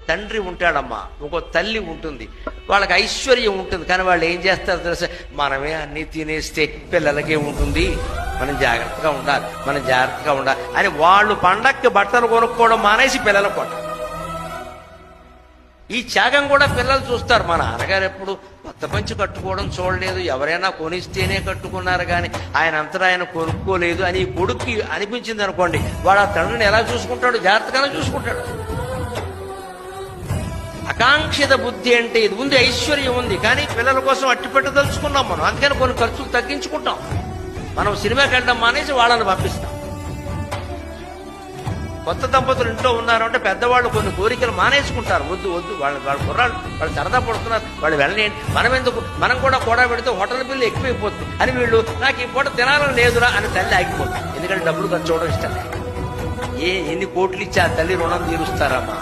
తండ్రి ఉంటాడమ్మా, ఇంకో తల్లి ఉంటుంది, వాళ్ళకి ఐశ్వర్యం ఉంటుంది. కానీ వాళ్ళు ఏం చేస్తారు తెలుసా, మనమే అన్నీ తినేస్తే పిల్లలకే ఉంటుంది, మనం జాగ్రత్తగా ఉండాలి అని వాళ్ళు పండక్కి బట్టలు కొనుక్కోవడం మానేసి పిల్లలకు కొట్టాలి. ఈ త్యాగం కూడా పిల్లలు చూస్తారు. మా నాన్నగారు ఎప్పుడు కొత్త పంచి కట్టుకోవడం చూడలేదు, ఎవరైనా కొనిస్తేనే కట్టుకున్నారు కానీ ఆయన అంతటా ఆయన కొనుక్కోలేదు అని ఈ కొడుక్కి అనిపించింది అనుకోండి, వాడు ఆ తండ్రిని ఎలా చూసుకుంటాడు, జాగ్రత్తగానే చూసుకుంటాడు. ఆకాంక్షిత బుద్ధి అంటే ఇది ఉంది, ఐశ్వర్యం ఉంది, కానీ పిల్లల కోసం అట్టి పెట్టదలుచుకున్నాం మనం, అందుకని కొన్ని ఖర్చులు తగ్గించుకుంటాం. మనం సినిమాకి వెళ్ళడం మానేసి వాళ్ళని పంపిస్తాం. కొత్త దంపతులు ఇంట్లో ఉన్నారు అంటే పెద్దవాళ్ళు కొన్ని కోరికలు మానేసుకుంటారు. వద్దు వాళ్ళ కుర్రాళ్ళు వాళ్ళు సరదా పడుతున్నారు, వాళ్ళు వెళ్ళలేండి, మనం కూడా పెడితే హోటల్ బిల్లు ఎక్కువైపోతుంది అని వీళ్ళు నాకు ఈ పూట తినాలని లేదురా అని తల్లి ఆగిపోతుంది. ఎందుకంటే డబ్బులు ఖర్చు అవడం ఇష్టం. ఎన్ని కోట్లు ఇచ్చి ఆ తల్లి రుణం తీరుస్తారమ్మా?